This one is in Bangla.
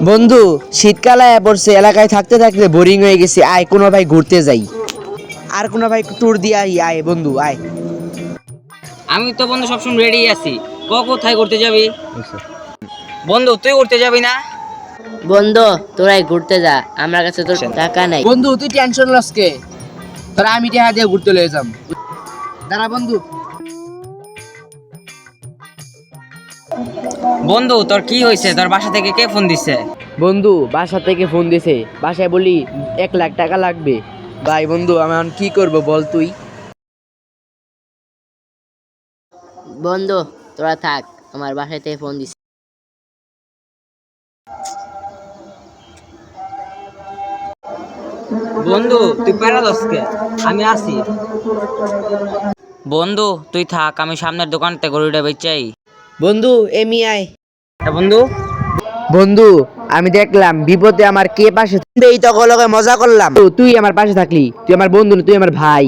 বন্ধু, শীতকালে পড়ছে, এলাকায় থাকতে থাকতে বোরিং হয়ে গেছে। আয় কোনো ভাই ঘুরতে যাই, আর কোনো ভাই ট্যুর দিয়ে আই। আয় বন্ধু আয়। আমি তো বন্ধু সবসময় রেডি আছি। কোথায় ঘুরতে যাবি? বন্ধু তুই ঘুরতে যাবি না? বন্ধু, তোরাই ঘুরতে যা, আমার কাছে তো টাকা নাই। বন্ধু তুই টেনশন লস কে? তোরা আমি টাকা দিয়ে ঘুরতে লয়ে যাম। দাঁড়া বন্ধু। বন্ধু তোর কি হয়েছে? তোর বাসা থেকে কে ফোন দিছে? বন্ধু বাসা থেকে ফোন দিছে, বাসায় বলি 1 লাখ টাকা লাগবে। ভাই বন্ধু আমি এখন কি করব বল তুই? বন্ধু তোরা থাক, আমার বাসায় থেকে ফোন দিছে। বন্ধু তুই প্যারাদসকে, আমি আসি। বন্ধু তুই থাক, আমি সামনের দোকানতে গরুটা বেচাই। বন্ধু এমি আয়। বন্ধু বন্ধু আমি দেখলাম বিপদে আমার কে পাশে, এই তো লগে মজা করলাম। তুই আমার পাশে থাকলি, তুই আমার বন্ধু না, তুই আমার ভাই।